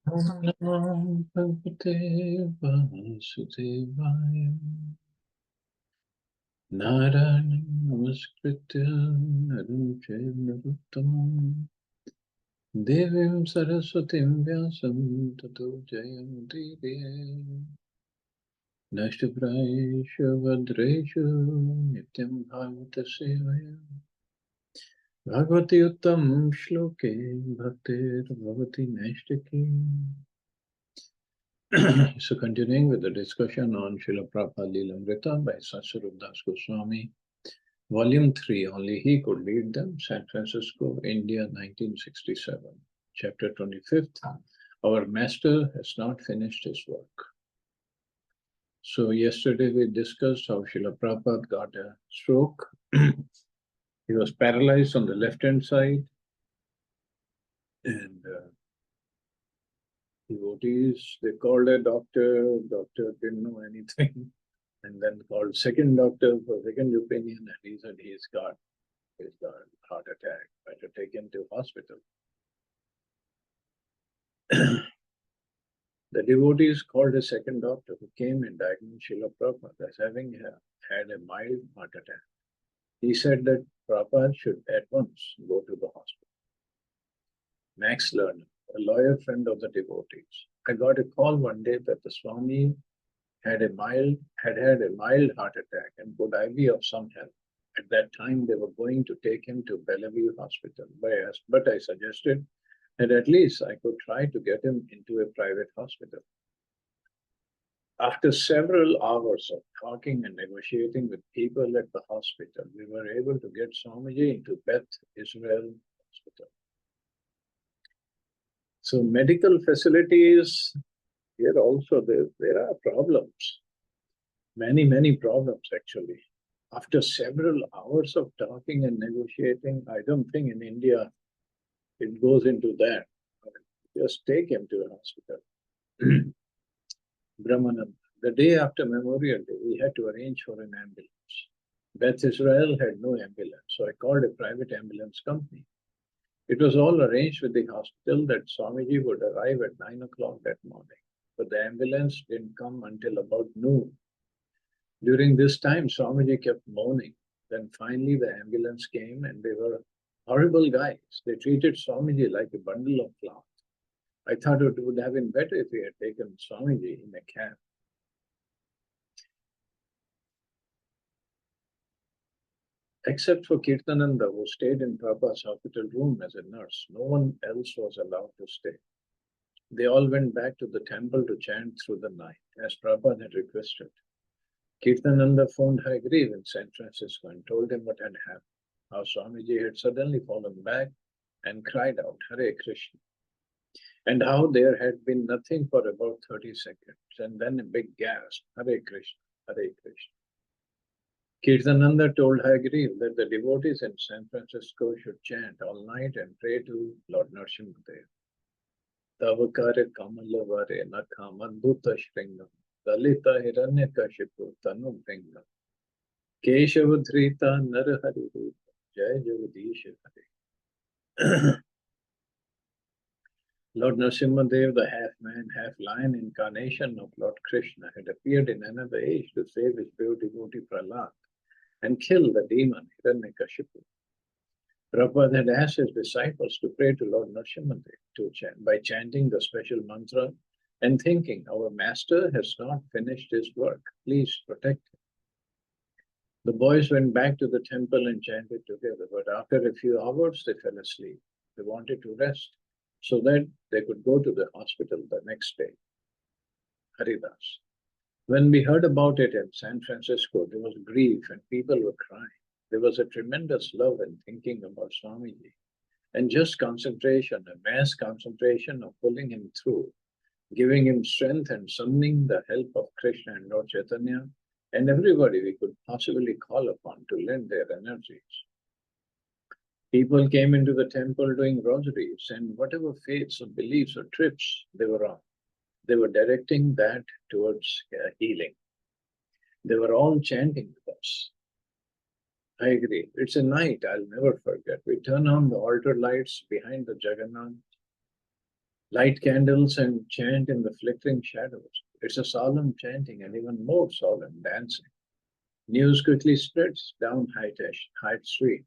Om Namo Bhagavate Vasudevaya. Narayanam Namaskritya Naram Chaiva Narottamam Devim Saraswatim Vyasam Tato Jayamudire Nashtaprayeshu Vadreshu Nityam Bhagavata Sevaya Bhagavati Uttam Shloke Bhaktir Bhavati Nashtaki. So continuing with the discussion on Srila Prabhupada Lilamrita by Satsvarup Das Goswami, Volume 3, only he could lead them, San Francisco, India, 1967. Chapter 25th, Our Master has not finished his work. So yesterday we discussed how Srila Prabhupada got a stroke. He was paralyzed on the left-hand side, and devotees, they called a doctor, doctor didn't know anything, and then called second doctor for second opinion, and he said he's got heart attack, better take him to hospital. The devotees called a second doctor who came and diagnosed Srila Prabhupada as having had a mild heart attack. He said that Prabhupada should at once go to the hospital. Max Lerner, a lawyer friend of the devotees, I got a call one day that the Swami had had a mild heart attack and could I be of some help. At that time, they were going to take him to Bellevue Hospital, but I suggested that at least I could try to get him into a private hospital. After several hours of talking and negotiating with people at the hospital, we were able to get Swamiji into Beth Israel Hospital. So medical facilities, here also there are problems. Many problems actually. After several hours of talking and negotiating, I don't think in India it goes into that. Just take him to the hospital. Brahmananda, the day after Memorial Day, we had to arrange for an ambulance. Beth Israel had no ambulance, so I called a private ambulance company. It was all arranged with the hospital that Swamiji would arrive at 9 o'clock that morning, but the ambulance didn't come until about noon. During this time, Swamiji kept moaning. Then finally the ambulance came and they were horrible guys. They treated Swamiji like a bundle of cloth. I thought it would have been better if we had taken Swamiji in a cab. Except for Kirtananda, who stayed in Prabhupada's hospital room as a nurse, no one else was allowed to stay. They all went back to the temple to chant through the night, as Prabhupada had requested. Kirtananda phoned Hagriv in San Francisco and told him what had happened, how Swamiji had suddenly fallen back and cried out, Hare Krishna, and how there had been nothing for about 30 seconds, and then a big gasp, Hare Krishna, Hare Krishna. Kirtananda told Hagriv that the devotees in San Francisco should chant all night and pray to Lord Nrsimhadev. Tavakare Kamalavare Nakam Adbhuta Shringam Dalita Hiranyakashipu Tanu Bringam Keshavadhrita Narahari Rupa Jai Jagadish Hare. Lord Nrsimhadev, the half-man, half-lion incarnation of Lord Krishna, had appeared in another age to save his pure devotee Prahlad and kill the demon Hiranyakashipu. Prabhupada had asked his disciples to pray to Lord Nrsimhadev by chanting the special mantra and thinking, our master has not finished his work, please protect him. The boys went back to the temple and chanted together, but after a few hours they fell asleep. They wanted to rest so that they could go to the hospital the next day. Haridas. When we heard about it in San Francisco, there was grief and people were crying. There was a tremendous love and thinking about Swamiji, and just concentration, a mass concentration of pulling him through, giving him strength and summoning the help of Krishna and Lord Chaitanya, and everybody we could possibly call upon to lend their energies. People came into the temple doing rosaries and whatever faiths or beliefs or trips they were on, they were directing that towards healing. They were all chanting with us. I agree. It's a night I'll never forget. We turn on the altar lights behind the Jagannath Light candles and chant in the flickering shadows. It's a solemn chanting and even more solemn dancing. News quickly spreads down Hyde Street,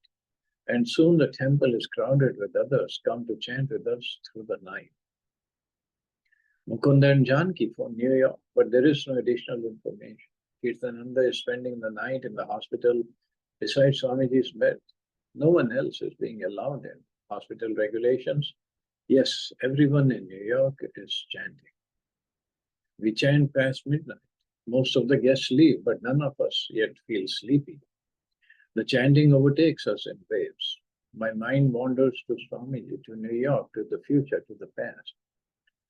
and soon the temple is crowded with others come to chant with us through the night. Mukunda and Janki from New York, but there is no additional information. Kirtananda is spending the night in the hospital beside Swamiji's bed. No one else is being allowed in. Hospital regulations. Yes, everyone in New York is chanting. We chant past midnight. Most of the guests leave, but none of us yet feel sleepy. The chanting overtakes us in waves. My mind wanders to Swamiji, to New York, to the future, to the past.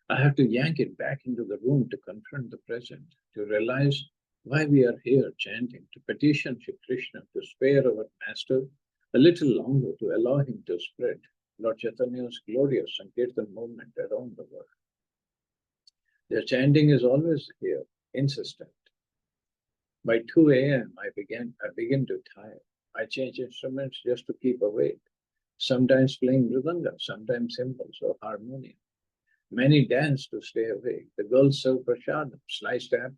I have to yank it back into the room to confront the present, to realize why we are here chanting, to petition Shri Krishna to spare our master a little longer, to allow him to spread Lord Chaitanya's glorious Sankirtan movement around the world. Their chanting is always here, insistent. By 2 a.m., I begin to tire. I change instruments just to keep awake, sometimes playing mridanga, sometimes cymbals or harmonium. Many dance to stay awake. The girls serve prasadam, sliced apples.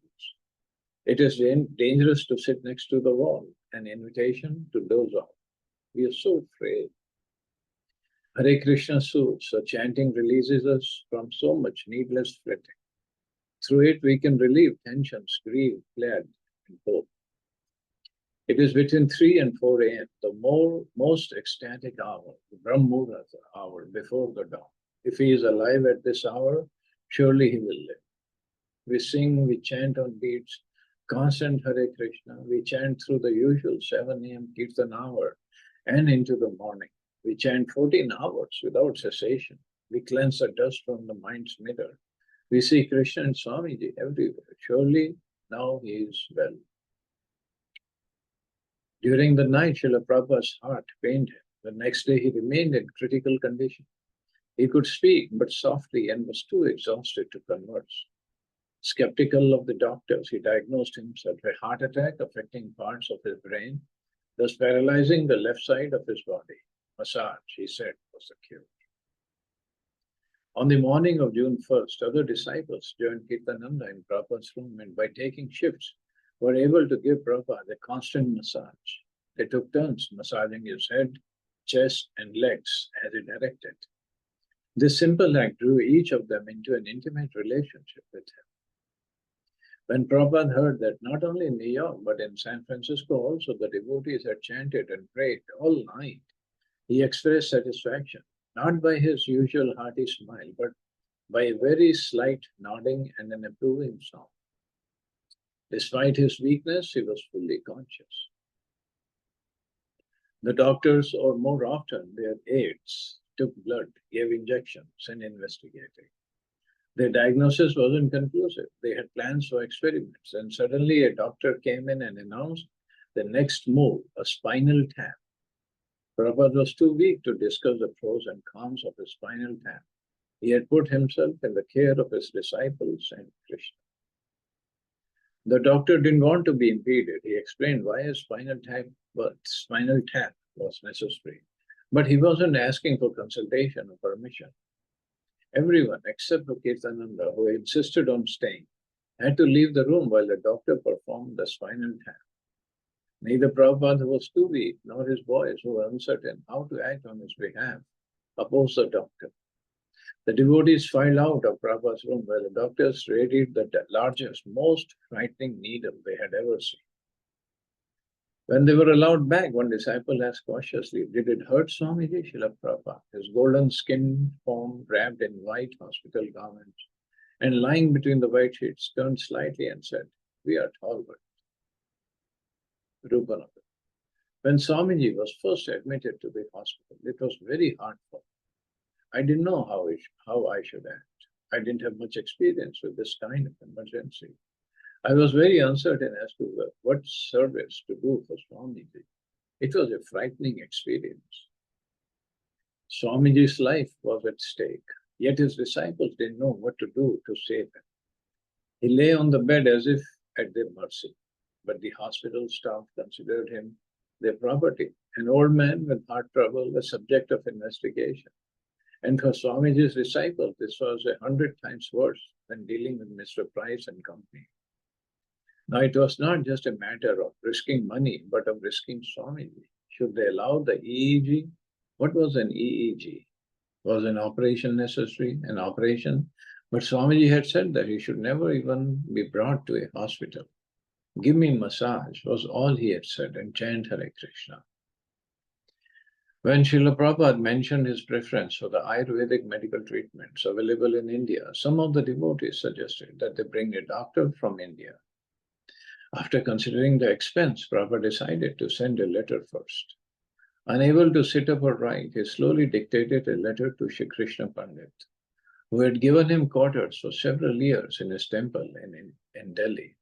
It is dangerous to sit next to the wall, an invitation to doze off. We are so afraid. Hare Krishna suits, so chanting releases us from so much needless fretting. Through it, we can relieve tensions, grief, plead, and hope. It is between 3 and 4 a.m., the most ecstatic hour, the Brahmurata hour before the dawn. If he is alive at this hour, surely he will live. We sing, we chant on beats, constant Hare Krishna. We chant through the usual 7 a.m. Kirtan hour and into the morning. We chant 14 hours without cessation. We cleanse the dust from the mind's mirror. We see Krishna and Swamiji everywhere. Surely now he is well. During the night, Srila Prabhupada's heart pained him. The next day he remained in critical condition. He could speak, but softly, and was too exhausted to converse. Skeptical of the doctors, he diagnosed himself a heart attack affecting parts of his brain, thus paralyzing the left side of his body. Massage, he said, was the cure. On the morning of June 1st, other disciples joined Kirtananda in Prabhupada's room, and by taking shifts, were able to give Prabhupada a constant massage. They took turns massaging his head, chest, and legs as he directed. This simple act drew each of them into an intimate relationship with him. When Prabhupada heard that not only in New York, but in San Francisco also, the devotees had chanted and prayed all night, he expressed satisfaction, not by his usual hearty smile, but by a very slight nodding and an approving sound. Despite his weakness, he was fully conscious. The doctors, or more often their aides, took blood, gave injections, and investigated. Their diagnosis wasn't conclusive. They had plans for experiments, and suddenly a doctor came in and announced the next move, a spinal tap. Prabhupada was too weak to discuss the pros and cons of a spinal tap. He had put himself in the care of his disciples and Krishna. The doctor didn't want to be impeded. He explained why a spinal tap was necessary. But he wasn't asking for consultation or permission. Everyone except for Kirtananda, who insisted on staying, had to leave the room while the doctor performed the spinal tap. Neither Prabhupada, who was too weak, nor his boys, who were uncertain how to act on his behalf, opposed the doctor. The devotees filed out of Prabhupada's room while the doctors readied the largest, most frightening needle they had ever seen. When they were allowed back, one disciple asked cautiously, "Did it hurt Swamiji?" Srila Prabhupada, his golden skin form wrapped in white hospital garments and lying between the white sheets, turned slightly and said, "We are tolerant." Rupananda. When Swamiji was first admitted to the hospital, it was very hard for me. I didn't know how I should act. I didn't have much experience with this kind of emergency. I was very uncertain as to what service to do for Swamiji. It was a frightening experience. Swamiji's life was at stake, yet his disciples didn't know what to do to save him. He lay on the bed as if at their mercy, but the hospital staff considered him their property, an old man with heart trouble, the subject of investigation. And for Swamiji's disciples, this was 100 times worse than dealing with Mr. Price and company. Now, it was not just a matter of risking money, but of risking Swamiji. Should they allow the EEG? What was an EEG? Was an operation necessary? An operation? But Swamiji had said that he should never even be brought to a hospital. Give me massage was all he had said, and chant Hare Krishna. When Srila Prabhupada mentioned his preference for the Ayurvedic medical treatments available in India, some of the devotees suggested that they bring a doctor from India. After considering the expense, Prabhupada decided to send a letter first. Unable to sit up or write, he slowly dictated a letter to Shri Krishna Pandit, who had given him quarters for several years in his temple in Delhi.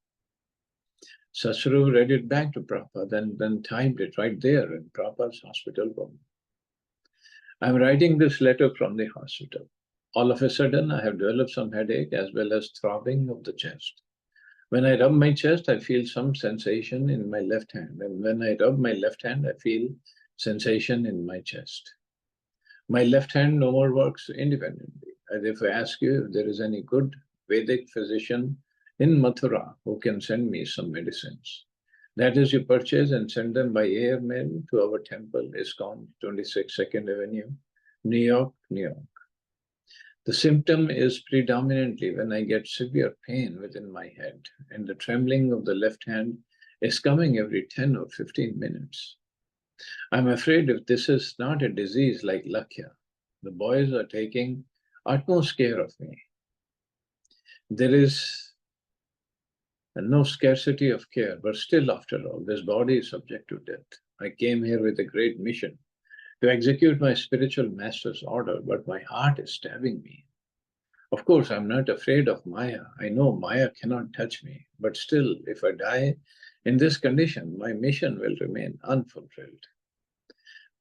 Sasru read it back to Prabhupada and then typed it right there in Prabhupada's hospital room. I'm writing this letter from the hospital. All of a sudden, I have developed some headache as well as throbbing of the chest. When I rub my chest, I feel some sensation in my left hand. And when I rub my left hand, I feel sensation in my chest. My left hand no more works independently. I therefore ask you if there is any good Vedic physician in Mathura who can send me some medicines. That is, you purchase and send them by air mail to our temple, ISKCON, 26 2nd Avenue, New York, New York. The symptom is predominantly when I get severe pain within my head, and the trembling of the left hand is coming every 10 or 15 minutes. I'm afraid if this is not a disease like Lakya, the boys are taking utmost care of me. There is no scarcity of care, but still, after all, this body is subject to death. I came here with a great mission to execute my spiritual master's order, but my heart is stabbing me. Of course, I'm not afraid of Maya. I know Maya cannot touch me, but still, if I die in this condition, my mission will remain unfulfilled.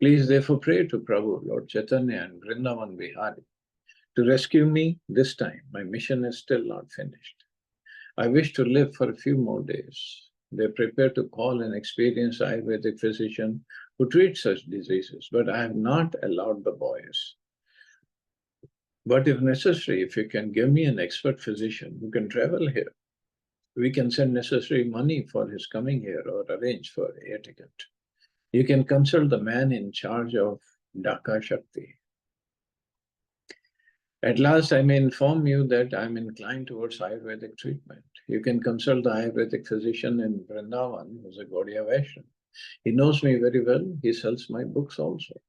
Please therefore pray to Prabhu, Lord Chaitanya and Vrindavan Vihari to rescue me this time. My mission is still not finished. I wish to live for a few more days. They're prepared to call an experienced Ayurvedic physician who treats such diseases, but I have not allowed the boys. But if necessary, if you can give me an expert physician who can travel here, we can send necessary money for his coming here or arrange for air ticket. You can consult the man in charge of Dhaka Shakti. At last, I may inform you that I am inclined towards Ayurvedic treatment. You can consult the Ayurvedic physician in Vrindavan, who's a Gaudiya Vaishnava. He knows me very well. He sells my books also.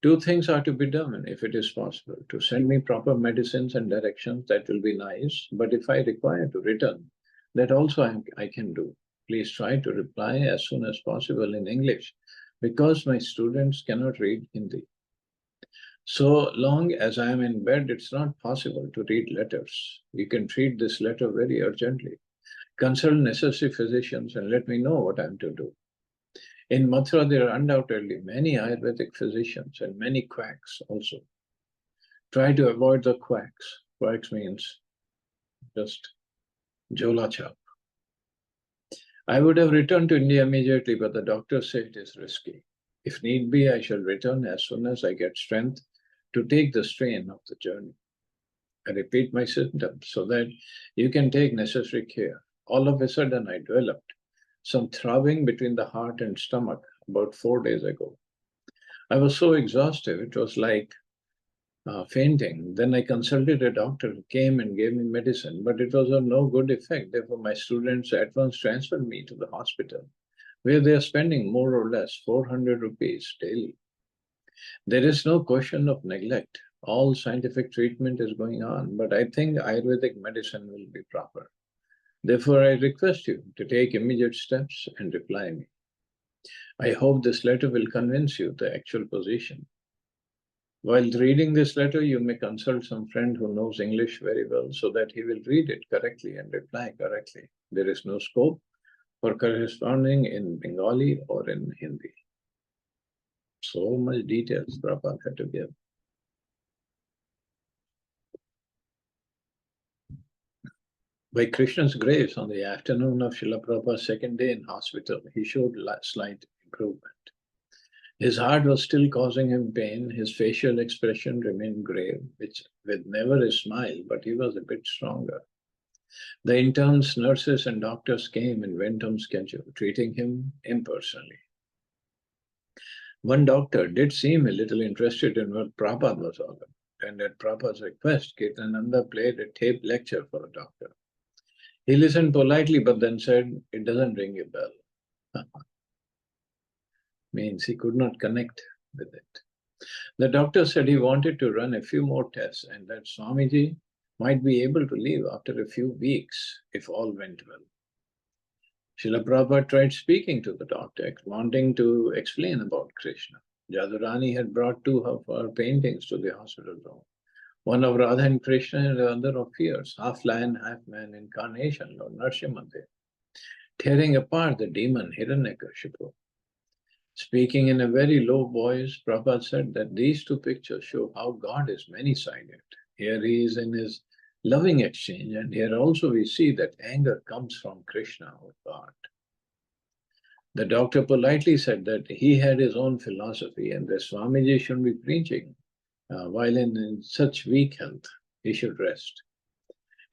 Two things are to be done if it is possible. To send me proper medicines and directions, that will be nice. But if I require to return, that also I can do. Please try to reply as soon as possible in English, because my students cannot read Hindi. So long as I am in bed, it's not possible to read letters. You can treat this letter very urgently. Consult necessary physicians and let me know what I am to do. In Mathura, there are undoubtedly many Ayurvedic physicians and many quacks also. Try to avoid the quacks. Quacks means just jola chap. I would have returned to India immediately, but the doctors say it is risky. If need be, I shall return as soon as I get strength to take the strain of the journey. I repeat my symptoms so that you can take necessary care. All of a sudden, I developed some throbbing between the heart and stomach about 4 days ago. I was so exhausted, it was like fainting. Then I consulted a doctor who came and gave me medicine, but it was of no good effect. Therefore, my students at once transferred me to the hospital, where they are spending more or less 400 rupees daily. There is no question of neglect. All scientific treatment is going on, but I think Ayurvedic medicine will be proper. Therefore, I request you to take immediate steps and reply me. I hope this letter will convince you the actual position. While reading this letter, you may consult some friend who knows English very well so that he will read it correctly and reply correctly. There is no scope for corresponding in Bengali or in Hindi. So much details Prabhupada had to give. By Krishna's grace, on the afternoon of Srila Prabhupada's second day in hospital, he showed slight improvement. His heart was still causing him pain. His facial expression remained grave, which with never a smile, but he was a bit stronger. The interns, nurses, and doctors came and went on schedule, treating him impersonally. One doctor did seem a little interested in what Prabhupada was all about, and at Prabhupada's request, Kirtananda played a tape lecture for the doctor. He listened politely, but then said, "It doesn't ring a bell." Means he could not connect with it. The doctor said he wanted to run a few more tests and that Swamiji might be able to leave after a few weeks if all went well. Srila Prabhupada tried speaking to the doctor, wanting to explain about Krishna. Jadurani had brought two of her paintings to the hospital room. One of Radha and Krishna and the other of fierce, half lion, half man incarnation, Lord Nrsimhadev, tearing apart the demon Hiranyakashipu. Speaking in a very low voice, Prabhupada said that these two pictures show how God is many-sided. Here he is in his loving exchange, and here also we see that anger comes from Krishna or God. The doctor politely said that he had his own philosophy and that Swamiji shouldn't be preaching while in such weak health. He should rest.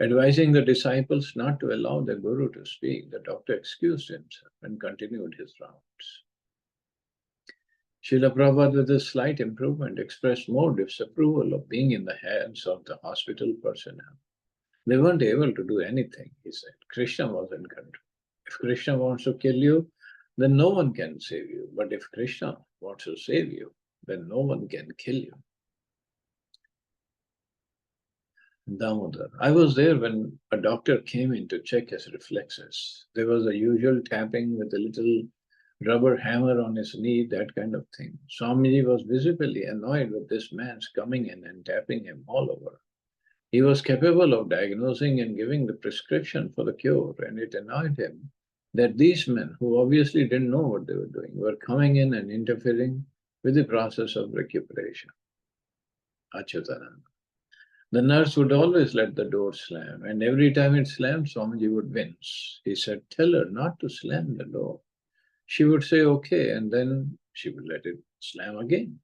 Advising the disciples not to allow the Guru to speak, the doctor excused himself and continued his rounds. Srila Prabhupada, with a slight improvement, expressed more disapproval of being in the hands of the hospital personnel. They weren't able to do anything, he said. Krishna was in control. If Krishna wants to kill you, then no one can save you. But if Krishna wants to save you, then no one can kill you. Damodar. I was there when a doctor came in to check his reflexes. There was the usual tapping with a little rubber hammer on his knee, that kind of thing. Swamiji was visibly annoyed with this man's coming in and tapping him all over. He was capable of diagnosing and giving the prescription for the cure, and it annoyed him that these men, who obviously didn't know what they were doing, were coming in and interfering with the process of recuperation. Achyutananda. The nurse would always let the door slam, and every time it slammed, Swamiji would wince. He said, "Tell her not to slam the door." She would say, "Okay," and then she would let it slam again.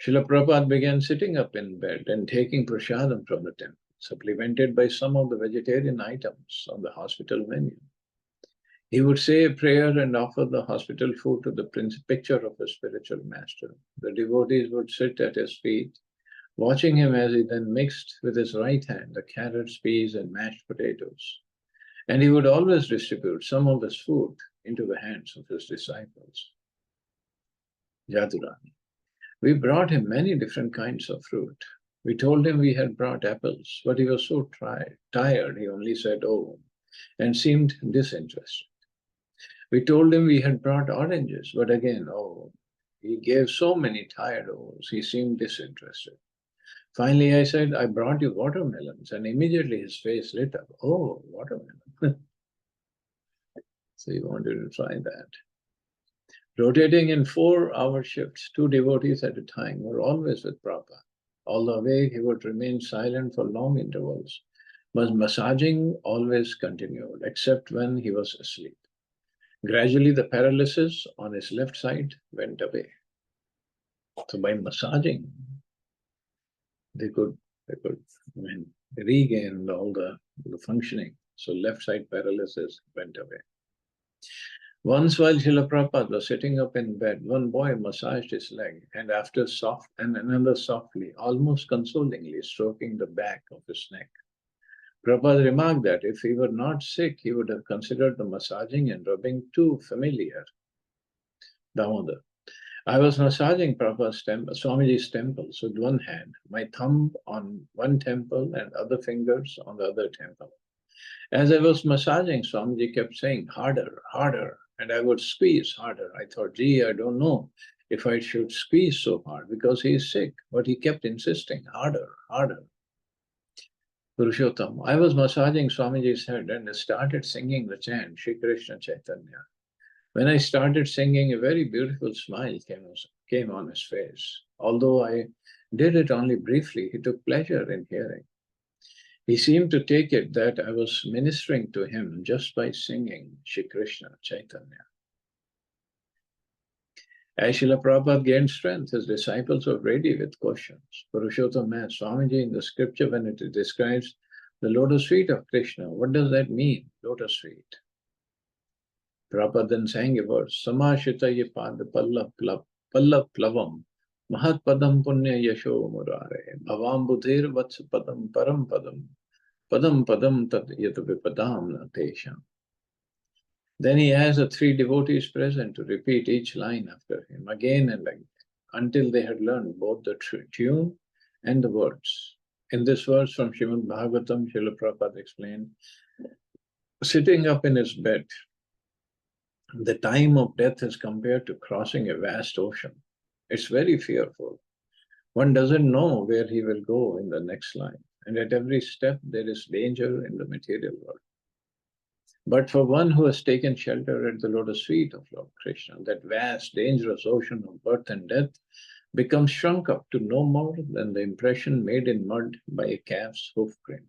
Srila Prabhupada began sitting up in bed and taking prasadam from the temple, supplemented by some of the vegetarian items on the hospital menu. He would say a prayer and offer the hospital food to the picture of a spiritual master. The devotees would sit at his feet, watching him as he then mixed with his right hand the carrots, peas, and mashed potatoes. And he would always distribute some of his food into the hands of his disciples. Jadurani. We brought him many different kinds of fruit. We told him we had brought apples, but he was so tired, he only said, "Oh," and seemed disinterested. We told him we had brought oranges, but again, "Oh." He gave so many tired ohs, he seemed disinterested. Finally, I said, "I brought you watermelons," and immediately his face lit up. "Oh, watermelon." So he wanted to try that. Rotating in 4-hour shifts, 2 devotees at a time were always with Prabhupada. All the way, he would remain silent for long intervals, but massaging always continued, except when he was asleep. Gradually, the paralysis on his left side went away. So by massaging, they could regain all the functioning. So left side paralysis went away. Once while Srila Prabhupada was sitting up in bed, one boy massaged his leg and another softly, almost consolingly stroking the back of his neck. Prabhupada remarked that if he were not sick, he would have considered the massaging and rubbing too familiar. Damodar. I was massaging Swamiji's temples with one hand, my thumb on one temple and other fingers on the other temple. As I was massaging, Swamiji kept saying, "Harder, harder," and I would squeeze harder. I thought, "Gee, I don't know if I should squeeze so hard because he is sick," but he kept insisting, "Harder, harder." Purushottam, I was massaging Swamiji's head and started singing the chant, Shri Krishna Chaitanya. When I started singing, a very beautiful smile came on his face. Although I did it only briefly, he took pleasure in hearing. He seemed to take it that I was ministering to him just by singing Shri Krishna Chaitanya. As Srila Prabhupada gained strength, his disciples were ready with questions. Purushottam asked Swamiji in the scripture when it describes the lotus feet of Krishna, what does that mean, lotus feet? Prabhupada then sang a verse, Samashita ye pad pallav plavam, mahat padam punya yasho murare, bhavam buddhir vats padam param padam, padam padam tad yat vipadam na tesham. Then he has the three devotees present to repeat each line after him again and again until they had learned both the tune and the words. In this verse from Srimad Bhagavatam, Srila Prabhupada explained, sitting up in his bed, the time of death is compared to crossing a vast ocean. It's very fearful. One doesn't know where he will go in the next line, and at every step there is danger in the material world. But for one who has taken shelter at the lotus feet of Lord Krishna, that vast, dangerous ocean of birth and death becomes shrunk up to no more than the impression made in mud by a calf's hoof print.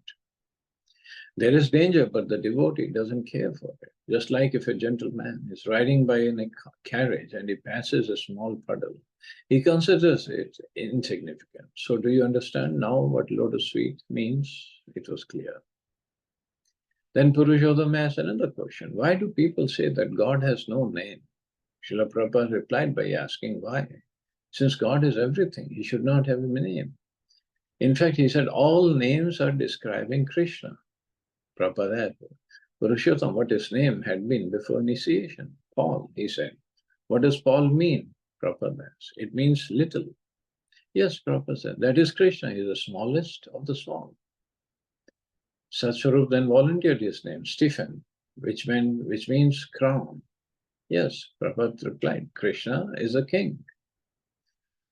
There is danger, but the devotee doesn't care for it. Just like if a gentleman is riding by in a carriage and he passes a small puddle, he considers it insignificant. So do you understand now what lotus feet means? It was clear. Then Purushottam asked another question. Why do people say that God has no name? Srila Prabhupada replied by asking why. Since God is everything, he should not have a name. In fact, he said all names are describing Krishna. Prabhupada asked Purushottam what his name had been before initiation. Paul, he said. What does Paul mean? Prabhupada asked. It means little. Yes, Prabhupada said. That is Krishna. He is the smallest of the small. Satsvarup then volunteered his name, Stephen, which means crown. Yes, Prabhupada replied, Krishna is a king.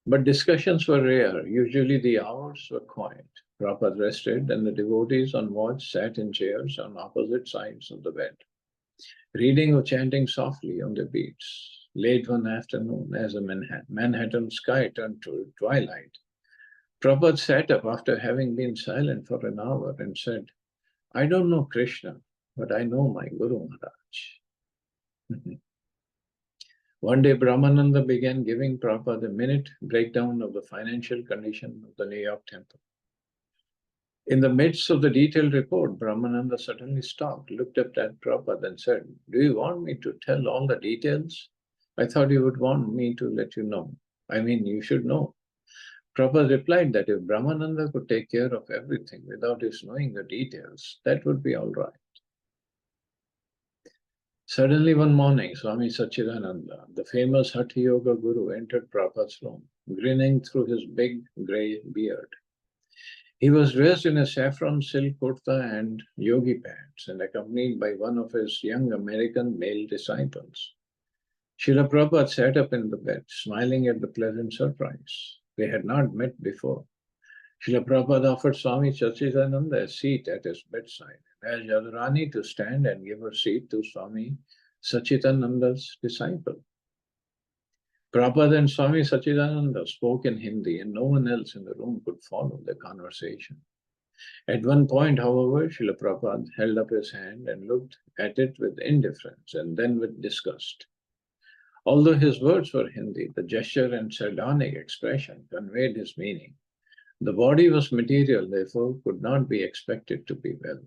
But discussions were rare. Usually the hours were quiet. Prabhupada rested and the devotees on watch sat in chairs on opposite sides of the bed, reading or chanting softly on their beats. Late one afternoon, as the Manhattan sky turned to twilight, Prabhupada sat up after having been silent for an hour and said, I don't know Krishna, but I know my Guru Maharaj. One day, Brahmananda began giving Prabhupada a minute breakdown of the financial condition of the New York temple. In the midst of the detailed report, Brahmananda suddenly stopped, looked up at Prabhupada and said, do you want me to tell all the details? I thought you would want me to let you know. I mean, you should know. Prabhupada replied that if Brahmananda could take care of everything without his knowing the details, that would be all right. Suddenly one morning, Swami Satchidananda, the famous Hatha Yoga Guru, entered Prabhupada's room, grinning through his big grey beard. He was dressed in a saffron silk kurta and yogi pants and accompanied by one of his young American male disciples. Srila Prabhupada sat up in the bed, smiling at the pleasant surprise. They had not met before. Srila Prabhupada offered Swami Satchidananda a seat at his bedside, and asked Radharani to stand and give her seat to Swami Satchidananda's disciple. Prabhupada and Swami Satchidananda spoke in Hindi, and no one else in the room could follow the conversation. At one point, however, Srila Prabhupada held up his hand and looked at it with indifference and then with disgust. Although his words were Hindi, the gesture and sardonic expression conveyed his meaning. The body was material, therefore could not be expected to be well.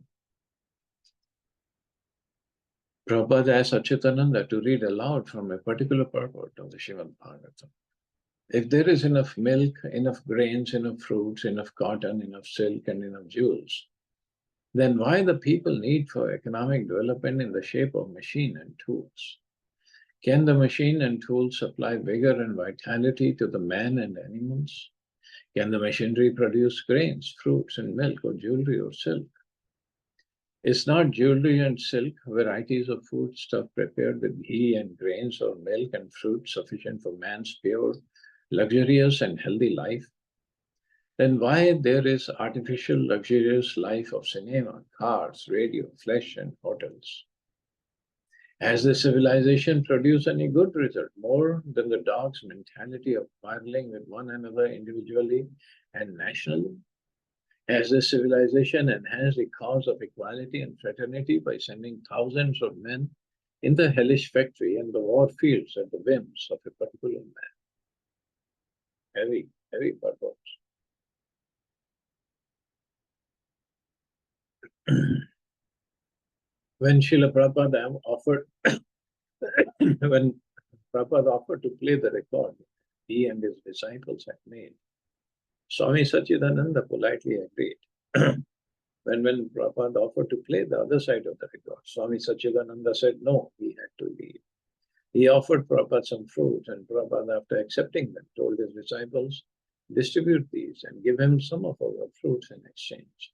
Prabhupada asked Achyutananda to read aloud from a particular purport of the Srimad Bhagavatam. If there is enough milk, enough grains, enough fruits, enough cotton, enough silk, and enough jewels, then why the people need for economic development in the shape of machine and tools? Can the machine and tools supply vigor and vitality to the man and animals? Can the machinery produce grains, fruits, and milk, or jewelry, or silk? Is not jewelry and silk varieties of food stuff prepared with ghee and grains or milk and fruit sufficient for man's pure, luxurious, and healthy life? Then why there is artificial, luxurious life of cinema, cars, radio, flesh, and hotels? Has the civilization produced any good result, more than the dog's mentality of quarreling with one another individually and nationally? Has the civilization enhanced the cause of equality and fraternity by sending thousands of men in the hellish factory and the war fields at the whims of a particular man. Heavy, heavy purpose. When Srila Prabhupada offered, when Prabhupada offered to play the record he and his disciples had made, Swami Sachidananda politely agreed. When Prabhupada offered to play the other side of the record, Swami Sachidananda said no, he had to leave. He offered Prabhupada some fruits, and Prabhupada, after accepting them, told his disciples, distribute these and give him some of our fruits in exchange.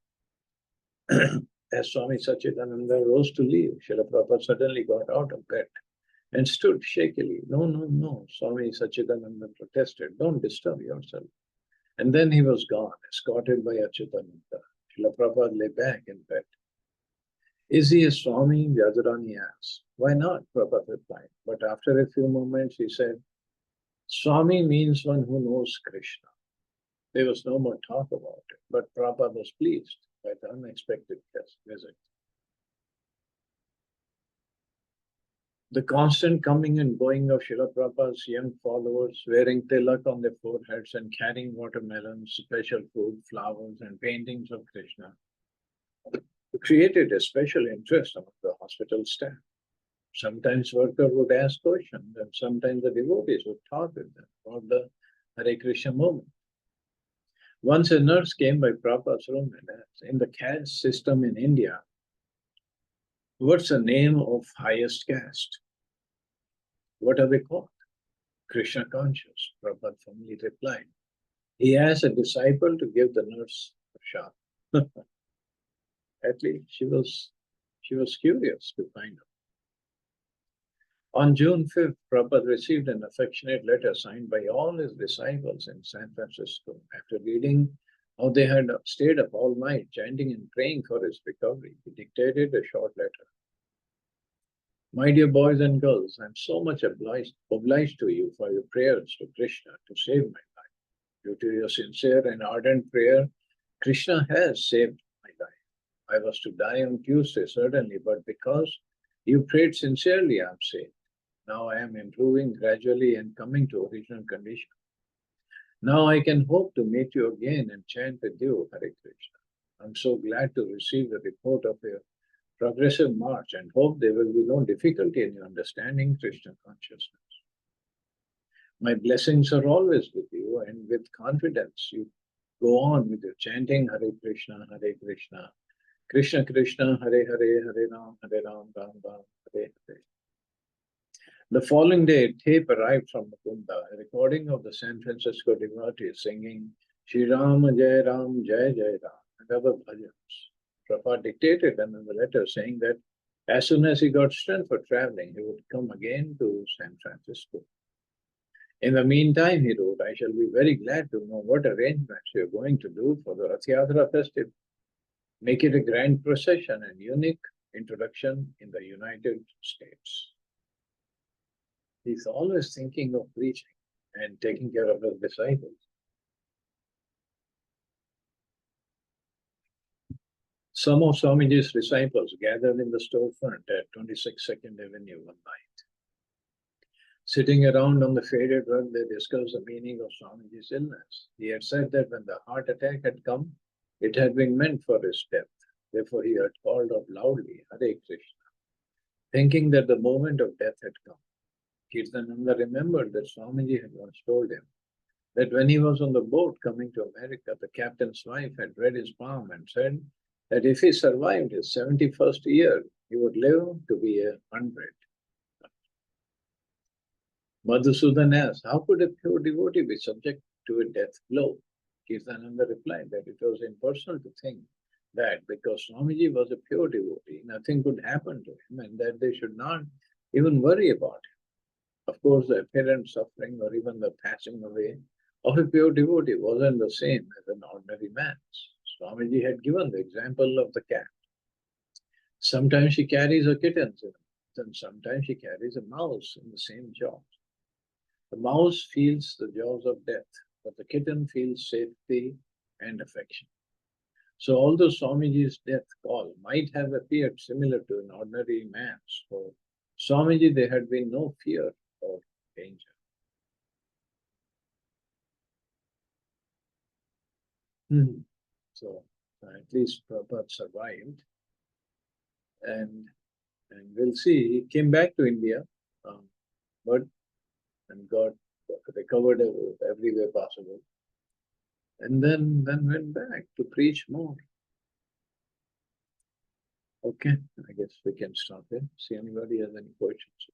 As Swami Sachidananda rose to leave, Srila Prabhupada suddenly got out of bed and stood shakily. No, no, no, Swami Sachidananda protested, don't disturb yourself. And then he was gone, escorted by Achyutananda. Srila Prabhupada lay back in bed. Is he a Swami? Vyadarani asked. Why not? Prabhupada replied. But after a few moments, he said, Swami means one who knows Krishna. There was no more talk about it, but Prabhupada was pleased by the unexpected visit. The constant coming and going of Srila Prabhupada's young followers, wearing tilak on their foreheads and carrying watermelons, special food, flowers, and paintings of Krishna, created a special interest among the hospital staff. Sometimes workers would ask questions, and sometimes the devotees would talk with them about the Hare Krishna movement. Once a nurse came by Prabhupada's room and asked, in the caste system in India, what's the name of highest caste? What are they called? Krishna conscious, Prabhupada firmly replied. He asked a disciple to give the nurse a shot. At least she was curious to find out. On June 5th, Prabhupada received an affectionate letter signed by all his disciples in San Francisco. After reading how they had stayed up all night chanting and praying for his recovery, he dictated a short letter. My dear boys and girls, I am so much obliged to you for your prayers to Krishna to save my life. Due to your sincere and ardent prayer, Krishna has saved my life. I was to die on Tuesday, certainly, but because you prayed sincerely, I am saved. Now I am improving gradually and coming to original condition. Now I can hope to meet you again and chant with you, Hare Krishna. I'm so glad to receive the report of your progressive march and hope there will be no difficulty in your understanding Krishna consciousness. My blessings are always with you, and with confidence you go on with your chanting Hare Krishna, Krishna Krishna, Hare Hare, Hare Ram, Ram Ram, Hare Hare. The following day, a tape arrived from Mukunda, a recording of the San Francisco devotees singing Shri Ram, Jai Ram, Jai Jai Ram, and other bhajans. Prabhupada dictated another letter saying that as soon as he got strength for traveling, he would come again to San Francisco. In the meantime, he wrote, I shall be very glad to know what arrangements you are going to do for the Rath Yatra festival. Make it a grand procession and unique introduction in the United States. He's always thinking of preaching and taking care of his disciples. Some of Swamiji's disciples gathered in the storefront at 26 2nd Avenue one night. Sitting around on the faded rug, they discussed the meaning of Swamiji's illness. He had said that when the heart attack had come, it had been meant for his death. Therefore, he had called out loudly, Hare Krishna, thinking that the moment of death had come. Kirtananda remembered that Swamiji had once told him that when he was on the boat coming to America, the captain's wife had read his palm and said that if he survived his 71st year, he would live to be 100. Madhusudan asked, how could a pure devotee be subject to a death blow? Kirtananda replied that it was impersonal to think that because Swamiji was a pure devotee, nothing could happen to him and that they should not even worry about him. Of course, the apparent suffering or even the passing away of a pure devotee wasn't the same as an ordinary man's. Swamiji had given the example of the cat. Sometimes she carries her kittens in her mouth, and sometimes she carries a mouse in the same jaws. The mouse feels the jaws of death, but the kitten feels safety and affection. So although Swamiji's death call might have appeared similar to an ordinary man's for Swamiji, there had been no fear or danger. So at least Prabhupada survived, and we'll see. He came back to India, but and got recovered every way possible, and then went back to preach more. Okay, I guess we can stop here. See anybody has any questions?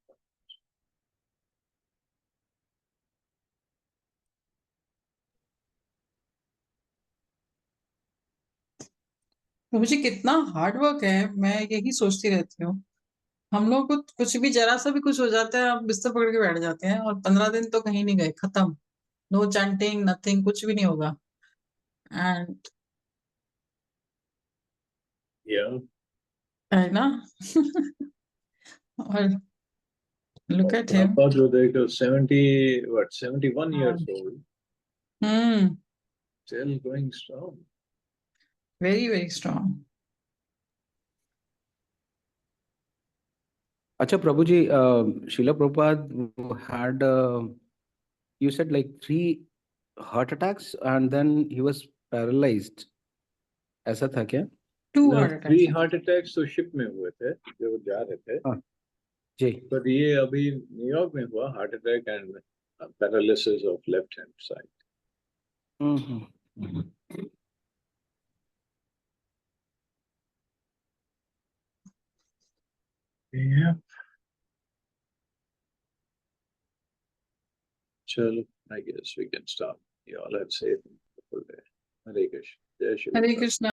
मुझे कितना hard work है, मैं यही सोचती रहती हूँ। हम लोग को कुछ भी जरा सा भी कुछ हो जाता है, आप बिस्तर पकड़ के बैठ जाते हैं और 15 दिन तो कहीं नहीं गए, खत्म। नो चैंटिंग, नथिंग, कुछ भी नहीं होगा। And Yeah. है ना? और look at him. Prabhupada was 71 years old, still going strong. Very very strong. Acha Prabhuji, Srila Prabhupada had, you said like 3 heart attacks and then he was paralyzed. ऐसा था क्या? 2 No, heart 3 attack. heart attacks तो ship में हुए थे जो जा रहे थे, हाँ जी। पर ये अभी न्यूयॉर्क में हुआ heart attack and paralysis of left hand side. Yeah. Chalo, I guess we can stop. You all have safe and wonderful day. Hare Krishna. Jai Shri Hare Prabhupada. Krishna.